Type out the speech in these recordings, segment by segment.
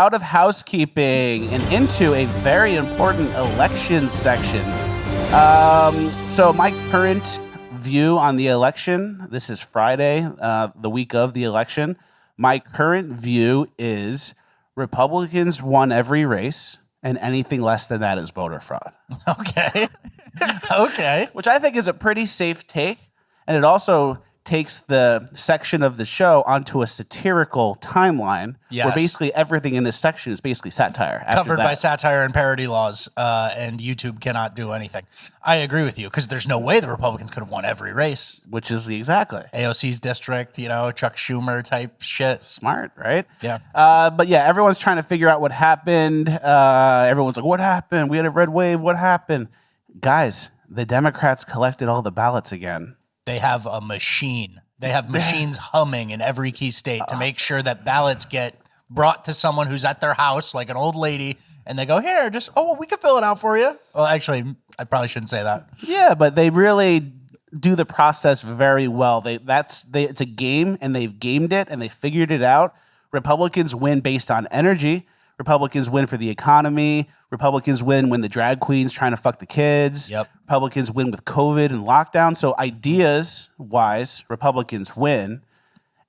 Out of housekeeping and into a very important election section. So my current view on the election, this is Friday, the week of the election. My current view is Republicans won every race, and anything less than that is voter fraud. Okay. Okay. Which I think is a pretty safe take. And it also takes the section of the show onto a satirical timeline where basically everything in this section is basically satire. Covered by satire and parody laws, and YouTube cannot do anything. I agree with you, because there's no way the Republicans could have won every race. Which is exactly. AOC's district, Chuck Schumer type shit. Smart, right? Yeah. But yeah, everyone's trying to figure out what happened. Everyone's like, what happened? We had a red wave. What happened? Guys, the Democrats collected all the ballots again. They have a machine. They have machines humming in every key state to make sure that ballots get brought to someone who's at their house, like an old lady, and they go, here, we can fill it out for you. Well, actually, I probably shouldn't say that. Yeah, but they really do the process very well. It's a game, and they've gamed it, and they figured it out. Republicans win based on energy. Republicans win for the economy. Republicans win when the drag queen's trying to fuck the kids. Yep. Republicans win with COVID and lockdown. So ideas-wise, Republicans win.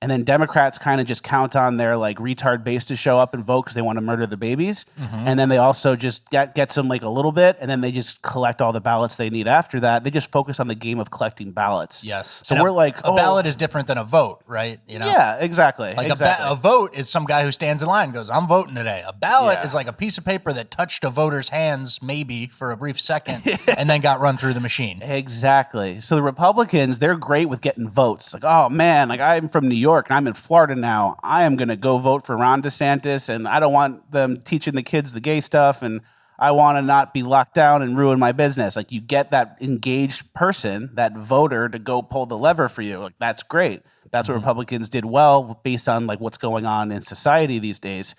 And then Democrats kind of just count on their like retard base to show up and vote because they want to murder the babies. Mm-hmm. And then they also just get some like a little bit, and then they just collect all the ballots they need after that. They just focus on the game of collecting ballots. Yes. So and we're like, a ballot is different than a vote, right? Yeah, exactly. Like exactly. a vote is some guy who stands in line and goes, I'm voting today. A ballot is like a piece of paper that touched a voter's hands maybe for a brief second and then got run through the machine. Exactly. So the Republicans, they're great with getting votes. Like, oh man, like I'm from New York and I'm in Florida now. I am going to go vote for Ron DeSantis, and I don't want them teaching the kids the gay stuff, and I want to not be locked down and ruin my business. Like, you get that engaged person, that voter, to go pull the lever for you. Like, that's great. That's what Republicans did well based on like what's going on in society these days.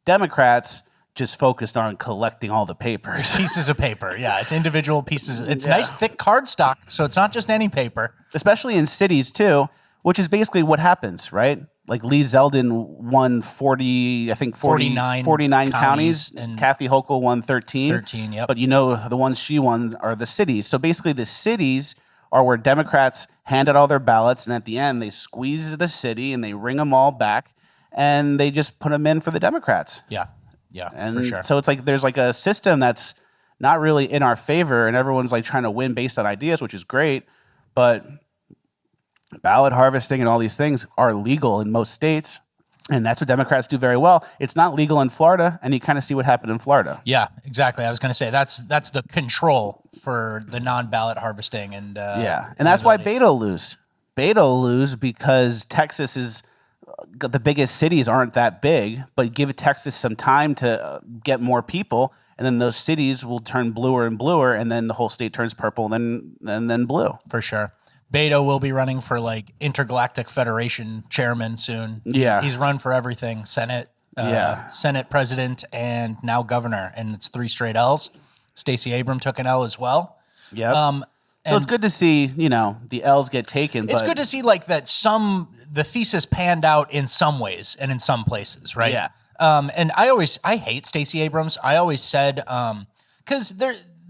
Democrats just focused on collecting all the papers. Pieces of paper. Yeah, it's individual pieces. It's nice, thick cardstock, so it's not just any paper. Especially in cities, too, which is basically what happens, right? Like Lee Zeldin won 49 counties, and Kathy Hochul won 13. 13, yep. But the ones she won are the cities. So basically the cities are where Democrats handed all their ballots, and at the end they squeeze the city and they ring them all back, and they just put them in for the Democrats. Yeah, and for sure. So it's like there's like a system that's not really in our favor, and everyone's like trying to win based on ideas, which is great, but ballot harvesting and all these things are legal in most states, and that's what Democrats do very well. It's not legal in Florida, and you kind of see what happened in Florida. Yeah, exactly. I was going to say that's the control for the non-ballot harvesting, and and that's why Beto lose. Beto lose because Texas is the biggest cities aren't that big, but give Texas some time to get more people, and then those cities will turn bluer and bluer, and then the whole state turns purple, and then blue. For sure. Beto will be running for like Intergalactic Federation chairman soon. Yeah. He's run for everything. Senate, Senate president, and now governor. And it's 3 straight L's. Stacey Abrams took an L as well. Yeah. So it's good to see, the L's get taken. It's good to see like that the thesis panned out in some ways and in some places, right? Yeah. And I hate Stacey Abrams. I always said, because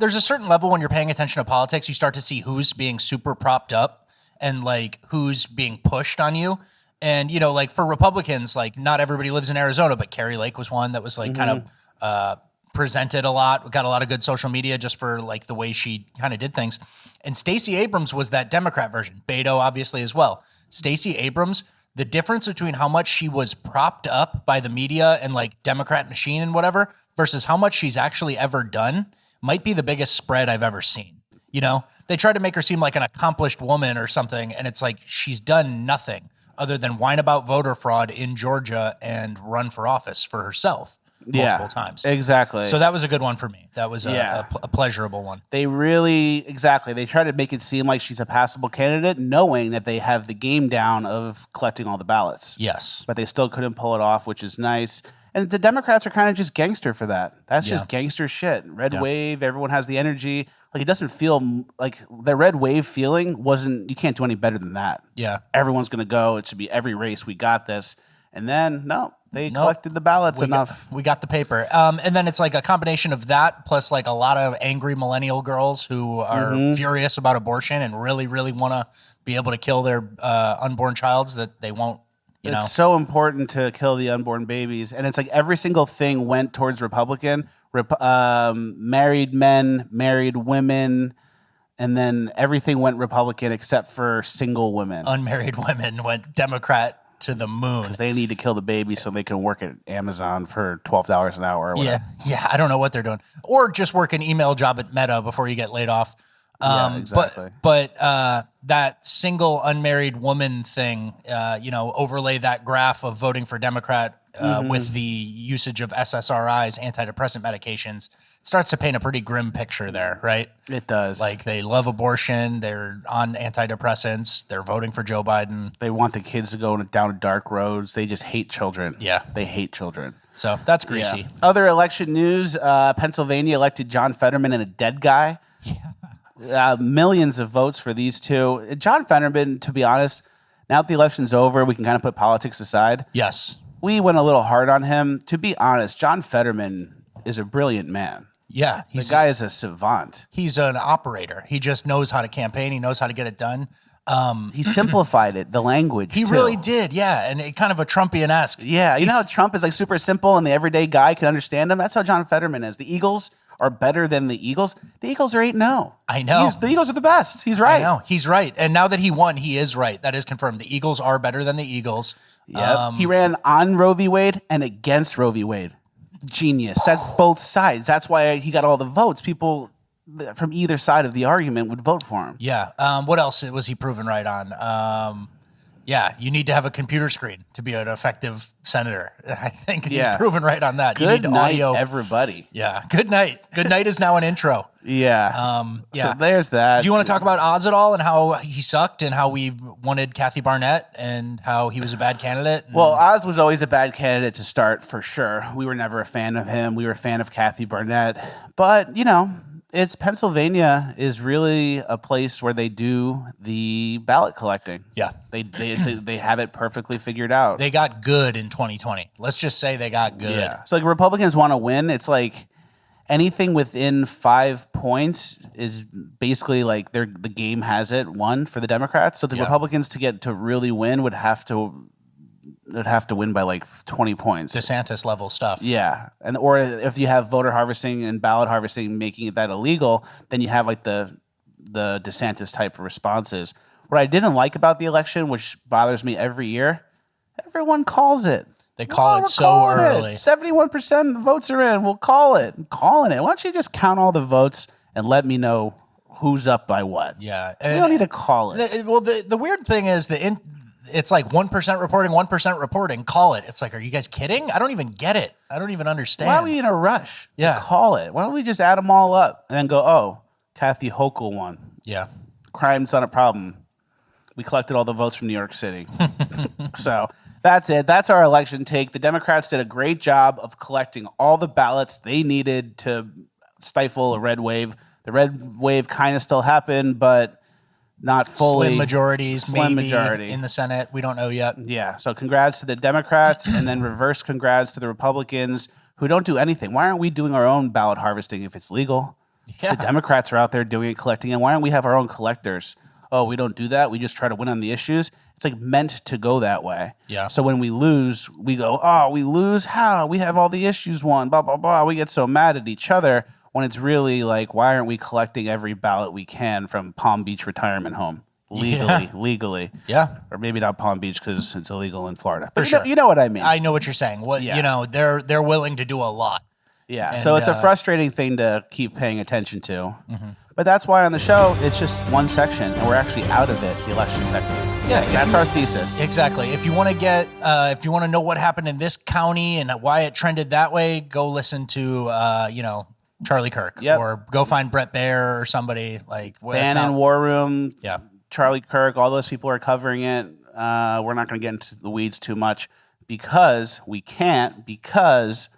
there's a certain level when you're paying attention to politics, you start to see who's being super propped up and like who's being pushed on you. And, like for Republicans, like not everybody lives in Arizona, but Carrie Lake was one that was like kind of presented a lot, got a lot of good social media just for like the way she kind of did things. And Stacey Abrams was that Democrat version. Beto obviously as well. Stacey Abrams, the difference between how much she was propped up by the media and like Democrat machine and whatever versus how much she's actually ever done might be the biggest spread I've ever seen. They try to make her seem like an accomplished woman or something, and it's like she's done nothing other than whine about voter fraud in Georgia and run for office for herself multiple times. Exactly. So that was a good one for me. That was a pleasurable one. They try to make it seem like she's a passable candidate, knowing that they have the game down of collecting all the ballots. Yes. But they still couldn't pull it off, which is nice. And the Democrats are kind of just gangster for that. That's just gangster shit. Red wave, everyone has the energy. Like, it doesn't feel like the red wave feeling you can't do any better than that. Yeah. Everyone's going to go. It should be every race. We got this. And then, no, They collected the ballots enough. We got the paper. And then it's like a combination of that plus like a lot of angry millennial girls who are furious about abortion and really, really want to be able to kill their unborn childs that they won't, you know. It's so important to kill the unborn babies. And it's like every single thing went towards Republican. Married men, married women, and then everything went Republican except for single women. Unmarried women went Democrat to the moon. Because they need to kill the baby so they can work at Amazon for $12 an hour or whatever. Yeah, I don't know what they're doing. Or just work an email job at Meta before you get laid off. Yeah, exactly. But that single unmarried woman thing, overlay that graph of voting for Democrat with the usage of SSRIs, antidepressant medications, starts to paint a pretty grim picture there, right? It does. Like they love abortion, they're on antidepressants, they're voting for Joe Biden. They want the kids to go down dark roads. They just hate children. Yeah. They hate children. So that's greasy. Yeah. Other election news, Pennsylvania elected John Fetterman and a dead guy. Yeah. Millions of votes for these two. John Fetterman, to be honest, now that the election's over, we can kind of put politics aside. Yes. We went a little hard on him. To be honest, John Fetterman is a brilliant man. Yeah. The guy is a savant. He's an operator. He just knows how to campaign. He knows how to get it done. He simplified it, the language. He really did, yeah. And it kind of a Trumpian-esque. Yeah, you know how Trump is like super simple and the everyday guy can understand him? That's how John Fetterman is. The Eagles are better than the Eagles. The Eagles are 8-0. I know. The Eagles are the best. He's right. I know. He's right. And now that he won, he is right. That is confirmed. The Eagles are better than the Eagles. Yep. He ran on Roe v. Wade and against Roe v. Wade. Genius. That's both sides. That's why he got all the votes. People from either side of the argument would vote for him. Yeah. What else was he proven right on? Yeah, you need to have a computer screen to be an effective senator. I think he's proven right on that. Good night, everybody. Yeah, good night. Good night is now an intro. Yeah. So there's that. Do you want to talk about Oz at all and how he sucked and how we wanted Kathy Barnett and how he was a bad candidate? Well, Oz was always a bad candidate to start for sure. We were never a fan of him. We were a fan of Kathy Barnett. But, it's Pennsylvania is really a place where they do the ballot collecting. Yeah. They have it perfectly figured out. They got good in 2020. Let's just say they got good. Yeah. So like Republicans want to win. It's like anything within 5 points is basically like the game has it won for the Democrats. So the Republicans to really win would have to win by like 20 points. DeSantis level stuff. Yeah. Or if you have voter harvesting and ballot harvesting making it that illegal, then you have like the DeSantis type of responses. What I didn't like about the election, which bothers me every year, everyone calls it. They call it so early. 71% of the votes are in. We'll call it. I'm calling it. Why don't you just count all the votes and let me know who's up by what? Yeah. We don't need to call it. The weird thing is it's like 1% reporting, 1% reporting. Call it. It's like, are you guys kidding? I don't even get it. I don't even understand. Why are we in a rush? Yeah. Call it. Why don't we just add them all up and then go, oh, Kathy Hochul won. Yeah. Crime's not a problem. We collected all the votes from New York City. So that's it. That's our election take. The Democrats did a great job of collecting all the ballots they needed to stifle a red wave. The red wave kind of still happened, but not fully. Slim majorities, Slim maybe majority in the Senate. We don't know yet. Yeah. So congrats to the Democrats and then reverse congrats to the Republicans who don't do anything. Why aren't we doing our own ballot harvesting if it's legal? Yeah. The Democrats are out there doing it, collecting it. Why don't we have our own collectors? Oh, we don't do that. We just try to win on the issues. It's like meant to go that way. Yeah. So when we lose, we go, oh, we lose? How? We have all the issues won, blah, blah, blah. We get so mad at each other when it's really like, why aren't we collecting every ballot we can from Palm Beach retirement home? Legally. Yeah. Or maybe not Palm Beach because it's illegal in Florida. For sure. You know what I mean. I know what you're saying. They're willing to do a lot. Yeah. So it's a frustrating thing to keep paying attention to. Mm-hmm. But that's why on the show, it's just one section, and we're actually out of it, the election section. Yeah. That's our thesis. Exactly. If you want to know what happened in this county and why it trended that way, go listen to, Charlie Kirk. Yep. Or go find Brett Baer or somebody like. Bannon, War Room. Yeah. Charlie Kirk, all those people are covering it. We're not going to get into the weeds too much because we can't, because